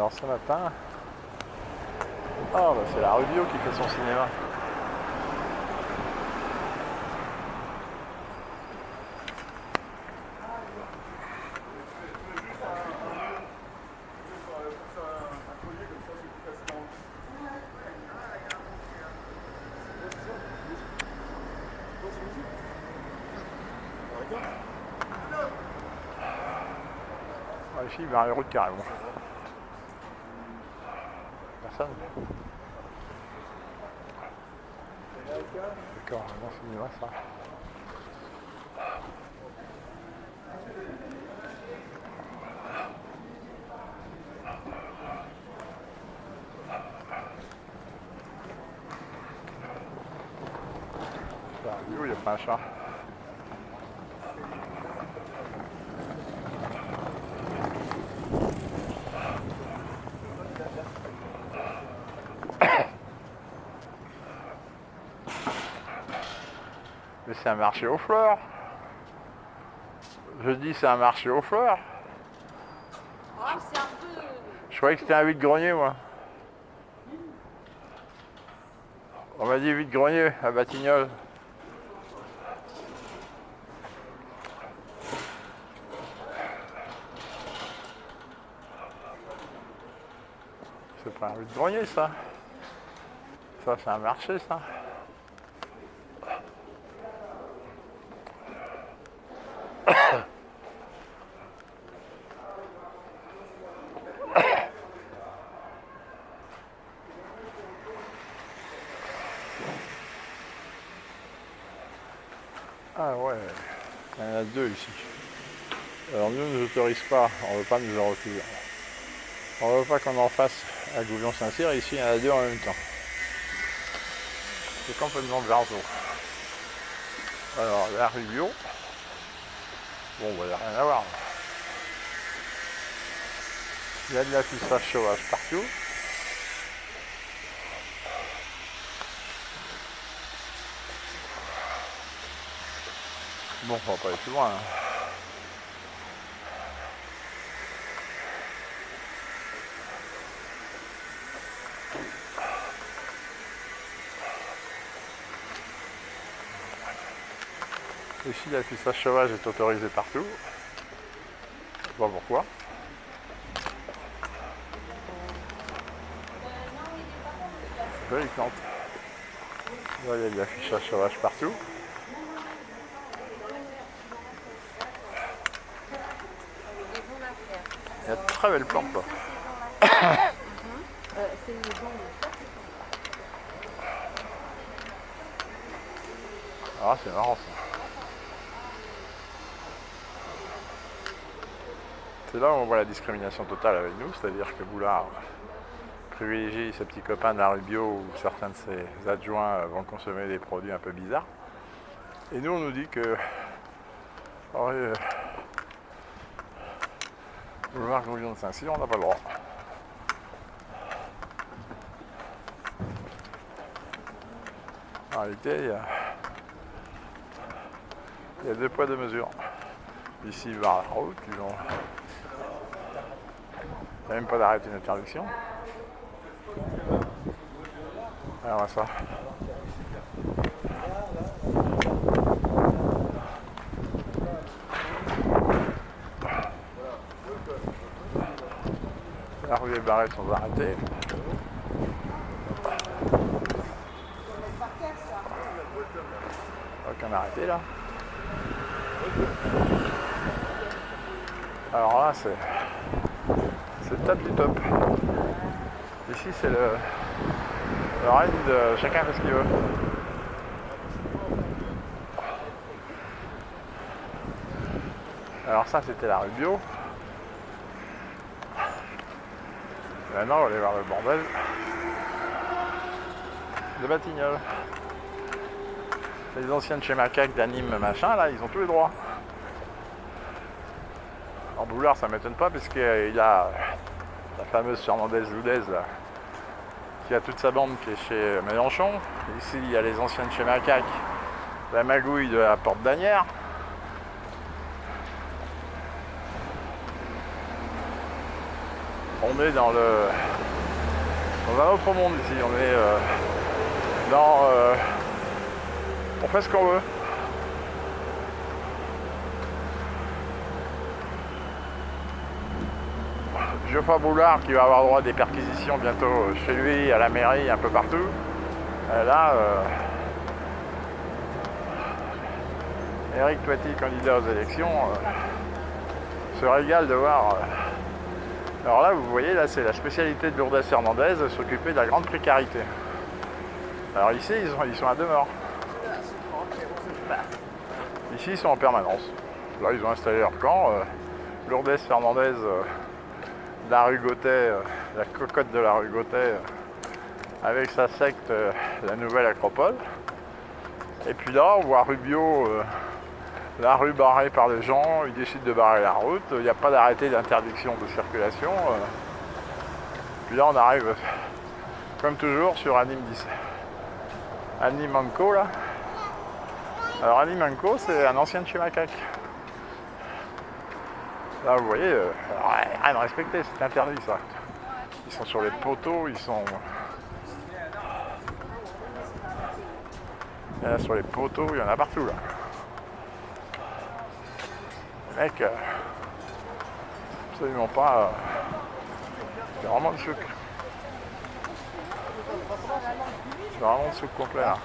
Alors ce matin, oh, bah, c'est la Rubio qui fait son cinéma. Ah, ici, il va la route carrément. Personne. D'accord, bon cinéma ça. La Rubio, il n'y a pas un chat. Mais c'est un marché aux fleurs. Je dis c'est un marché aux fleurs. Ah, c'est un peu... Je croyais que c'était un vide-grenier moi. On m'a dit vide-grenier à Batignolles. C'est pas un vide-grenier ça. Ça c'est un marché ça. Ah ouais, il y en a deux ici. Alors nous ne nous autorise pas, on ne veut pas nous en refuser. On ne veut pas qu'on en fasse à Gouvion-Saint-Cyr, ici il y en a deux en même temps. C'est complètement berceau. Alors la Rubio, bon il n'y a rien à voir. Il y a de l'affichage sauvage partout. Bon, on va pas aller plus loin. Hein. Ici, l'affichage sauvage est autorisé partout. Je sais pas pourquoi. Là, il plante. Là, il y a de l'affichage sauvage partout. Il y a de très belles plantes là. Ah, c'est marrant ça. C'est là où on voit la discrimination totale avec nous, c'est-à-dire que Boulard privilégie ses petits copains de la Rubio où certains de ses adjoints vont consommer des produits un peu bizarres. Et nous, on nous dit que Boulevard Gouvion-Saint-Cyr, on n'a pas le droit. En réalité, il y a deux poids, deux mesures. Ici, vers la route, il n'y a même pas d'arrêt d'interdiction. Alors ça. La rue est barrée sans arrêter. Aucun arrêté là. Alors là, c'est le top du top. Ici, c'est le règne de chacun fait ce qu'il veut. Alors ça, c'était la Rubio. Maintenant, on va aller voir le bordel de Batignolles. Les anciens de chez Macaque, d'Anime, machin, là, ils ont tous les droits. En Boulard, ça m'étonne pas, parce qu'il a la fameuse Fernandez-Loudez, là, qui a toute sa bande qui est chez Mélenchon. Ici, il y a les anciens de chez Macaque, la magouille de la Porte d'Asnières. On on est dans un autre monde ici. On est on fait ce qu'on veut. Geoffroy Boulard qui va avoir droit à des perquisitions bientôt chez lui, à la mairie, un peu partout. Là, Éric Toiti, candidat aux élections, se régale de voir. Alors là, vous voyez, là, c'est la spécialité de Lourdes Hernandez, s'occuper de la grande précarité. Alors ici, ils sont à demeure. Ici, ils sont en permanence. Là, ils ont installé leur camp. Lourdes Hernandez, la rue Gauthier, la cocotte de la rue Gauthier, avec sa secte, la nouvelle Acropole. Et puis là, on voit Rubio, la rue barrée par les gens, ils décident de barrer la route, il n'y a pas d'arrêté d'interdiction de circulation. Puis là, on arrive, comme toujours, sur Annie Manco, là. Alors Annie Manco, c'est un ancien de chez Macaque. Là, vous voyez, rien de respecter, c'est interdit, ça. Ils sont sur les poteaux, ils sont... Il y en a sur les poteaux, il y en a partout, là. Les mecs, absolument pas... c'est vraiment le souk. C'est vraiment le souk complet, là.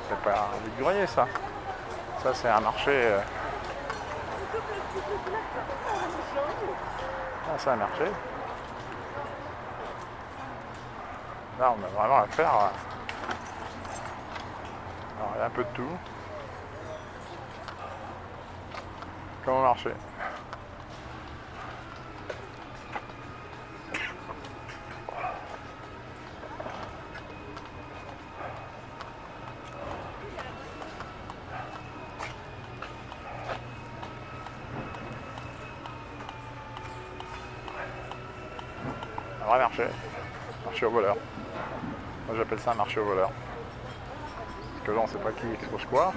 C'est pas un vide-grenier, ça. Ça, c'est un marché... Ah, c'est un marché. Là, on a vraiment affaire à... Alors, il y a un peu de tout. Comme au marché. Un vrai marché. Marché aux voleurs. Moi, j'appelle ça un marché aux voleurs. Parce que là, on ne sait pas qui expose quoi.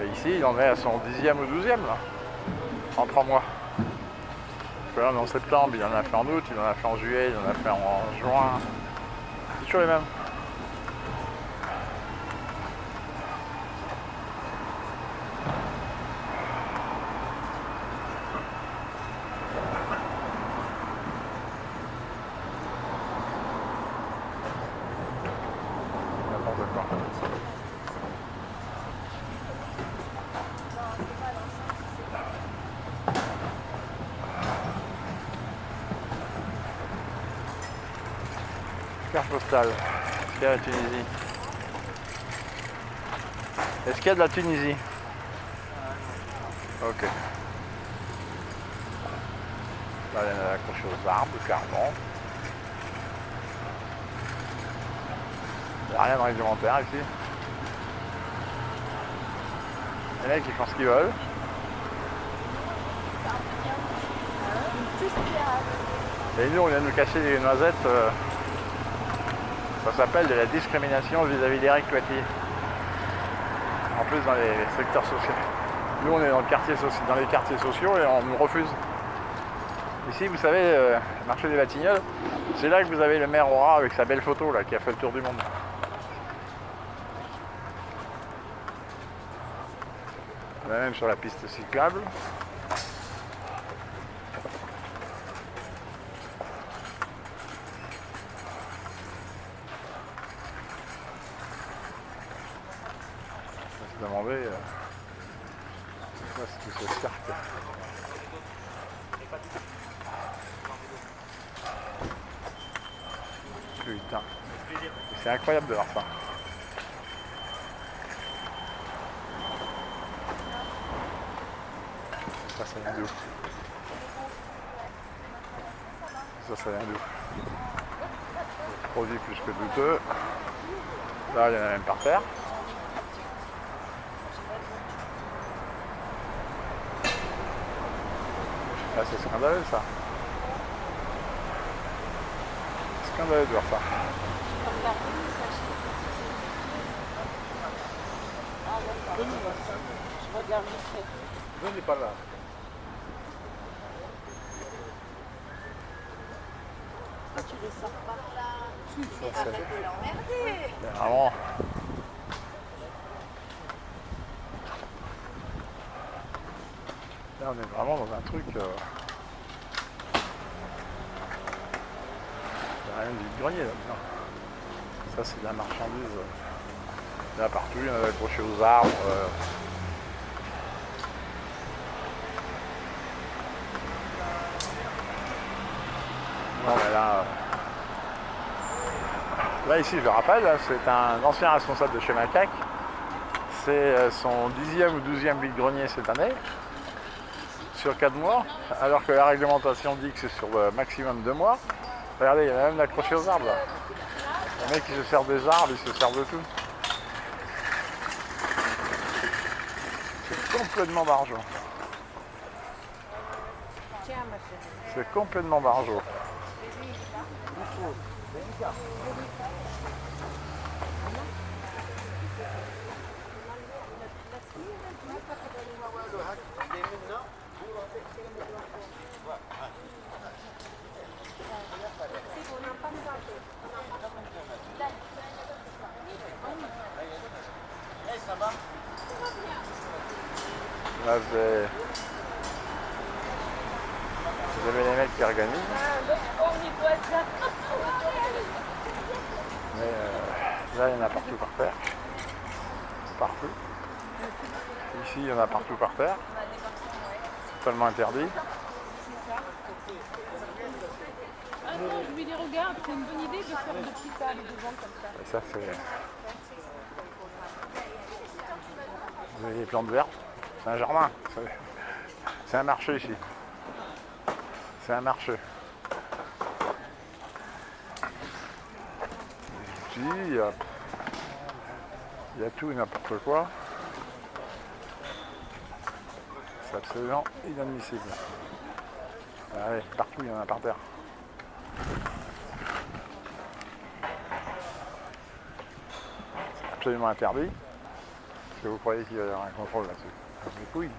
Et ici, il en est à son 10e ou 12e, là, en 3 mois. Parce que là, on est en septembre, il en a fait en août, il en a fait en juillet, il en a fait en juin. C'est toujours les mêmes. Carte postale. Est-ce qu'il y a la Tunisie? Est-ce qu'il y a de la Tunisie? Ok. Là, il y en a accroché aux arbres, clairement. Il n'y a rien de réglementaire ici. Les mecs, ils font ce qu'ils veulent. Et nous, on vient de nous cacher des noisettes. Ça s'appelle de la discrimination vis-à-vis d'Éric Toiti. En plus, dans les secteurs sociaux. Nous, on est dans les quartiers sociaux et on nous refuse. Ici, vous savez, le marché des Batignolles, c'est là que vous avez le maire Aura avec sa belle photo là, qui a fait le tour du monde. On est même sur la piste cyclable. On va se demander c'est quoi tout ce cercle. Putain, c'est incroyable de voir ça. Ça vient d'où? Ça vient d'où? Produit plus que douteux. Là, il y en a même par terre. Là, c'est scandaleux, ça. Scandaleux de voir ça. Je regarde vite fait. Nous, on n'est pas là. Tu les sors par là. Ça, Arrête de l'emmerder. c'est vraiment... Là, on est vraiment dans un truc... Il n'y a rien du grenier là-dedans. Ça, c'est de la marchandise. Il y en a partout, il y en a accroché aux arbres. Non, mais là... Là, ici, je le rappelle, c'est un ancien responsable de chez Macaque. C'est son 10e ou 12e vide-grenier cette année, sur 4 mois, alors que la réglementation dit que c'est sur maximum 2 mois. Regardez, il y en a même accroché aux arbres là. Le mec, il se sert des arbres, il se sert de tout. C'est complètement barjot. Tiens, ma chérie. C'est complètement barjot. Là, vous avez les mecs qui organisent. Mais là, il y en a partout par terre. Partout. Ici, il y en a partout par terre. Totalement interdit. Ah non, je lui dis regarde, c'est une bonne idée de faire des petites tables devant comme ça. Et ça, c'est... Vous avez les plantes vertes. C'est un jardin. C'est un marché ici. C'est un marché. Ici, il y a tout et n'importe quoi. C'est absolument inadmissible. Allez, partout, il y en a par terre. C'est absolument interdit. Est-ce que vous croyez qu'il va y avoir un contrôle là-dessus? Des couilles.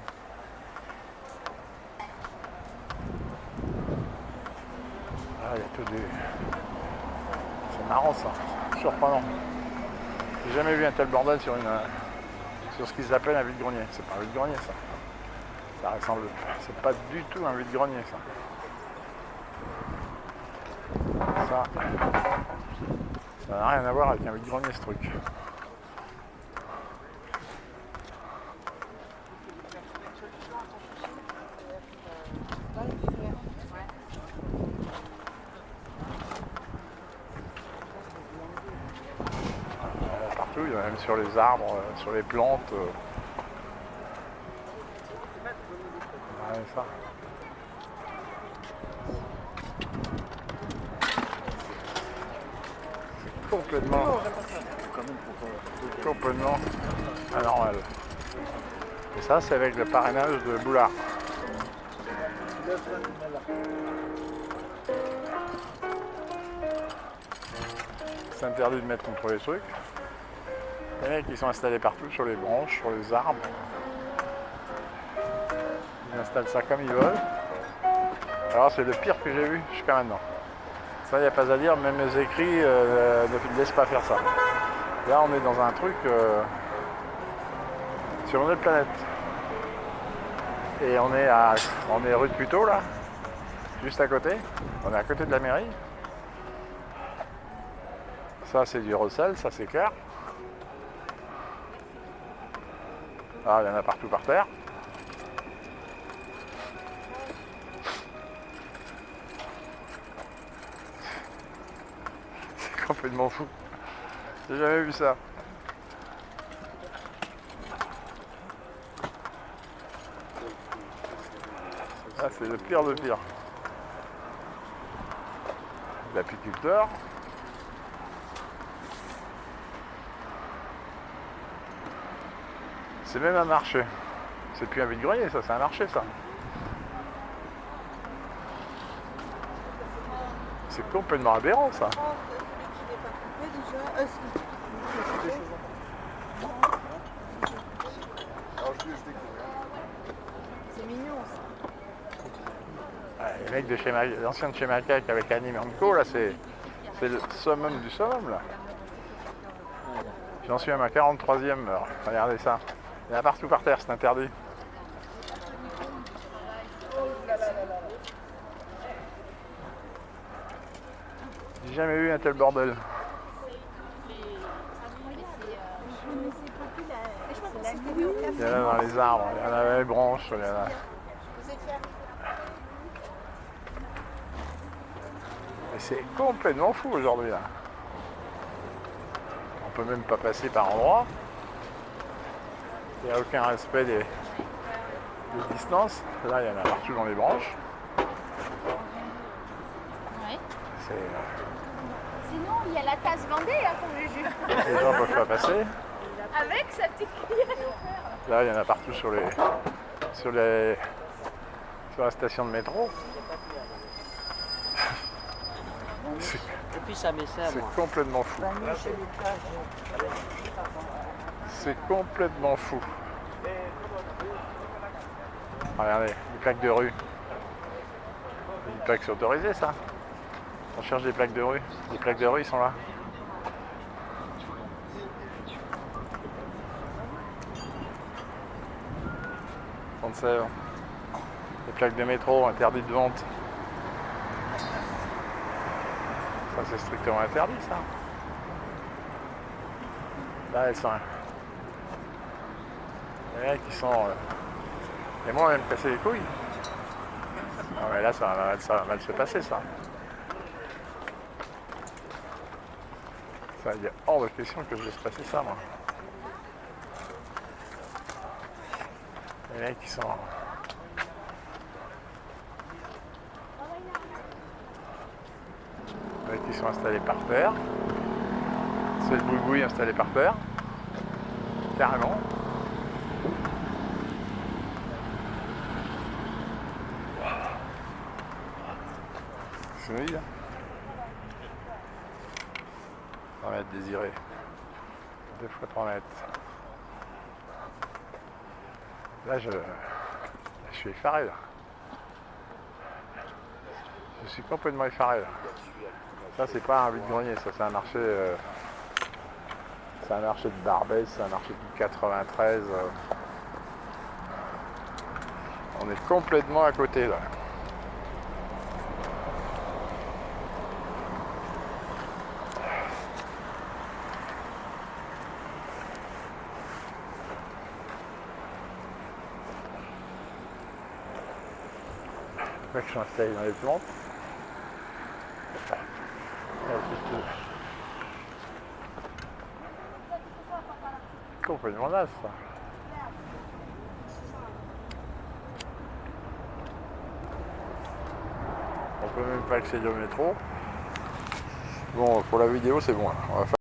Ah, il y a tout des... C'est marrant ça, c'est surprenant. J'ai jamais vu un tel bordel sur ce qu'ils appellent un vide-grenier. C'est pas un vide-grenier ça. Ça ressemble... C'est pas du tout un vide-grenier ça. Ça n'a rien à voir avec un vide-grenier ce truc. Partout, il y en a même sur les arbres, sur les plantes. Ouais, ça. Complètement anormal. Et ça, c'est avec le parrainage de Boulard. C'est interdit de mettre contre les trucs. Les mecs, ils sont installés partout, sur les branches, sur les arbres. Ils installent ça comme ils veulent. Alors, c'est le pire que j'ai vu jusqu'à maintenant. Ça, il n'y a pas à dire, même mes écrits ne laissent pas faire ça. Là, on est dans un truc sur une autre planète. Et on est rue de Puteaux, là, juste à côté. On est à côté de la mairie. Ça, c'est du recel, ça, c'est clair. Ah, il y en a partout par terre. C'est complètement fou. J'ai jamais vu ça. Ah, c'est le pire de pire. L'apiculteur. C'est même un marché. C'est plus un vide-grenier, ça, c'est un marché, ça. C'est complètement aberrant, ça. C'est mignon ça. Les mecs de chez l'ancien de chez Macaque avec Annie Manco, là, c'est le summum du summum, là. J'en suis à ma 43e heure. Regardez ça. Il y en a partout par terre, c'est interdit. J'ai jamais vu un tel bordel. Il y en a dans les arbres, il y en a dans les branches, il y en a. Et c'est complètement fou aujourd'hui là. On peut même pas passer par endroits. Il n'y a aucun respect des distances. Là, il y en a partout dans les branches. Ouais. C'est, Sinon, il y a la tasse Vendée, hein, comme Juju. les gens ne peuvent pas passer. Avec sa petite cuillère. Là, il y en a partout sur la station de métro. Depuis ça m'essaie, C'est moi. complètement fou. C'est complètement fou. Regardez, les plaques de rue. Les plaques c'est autorisé ça. On cherche des plaques de rue. Les plaques de rue ils sont là. Sèvres. Les plaques de métro interdites de vente. Ça c'est strictement interdit ça. Là elles sont. Les mecs qui sont. Et moi on va me casser les couilles. Ah mais là ça va mal se passer ça. Ça, il y a hors de question que je laisse passer ça moi. Les mecs qui sont. Les mecs qui sont installés par terre. C'est le boui-boui installé par terre. Carrément. C'est vide. 3 mètres désiré. 2 fois 3 mètres. Là, je suis effaré, là. Je suis complètement effaré, là. Ça, c'est pas un vide-grenier, ça, c'est un marché... c'est un marché de Barbès, c'est un marché de 93. On est complètement à côté, là. Je suis installé dans les plantes. Complètement naze ça. On peut même pas accéder au métro. Bon, pour la vidéo c'est bon. On va faire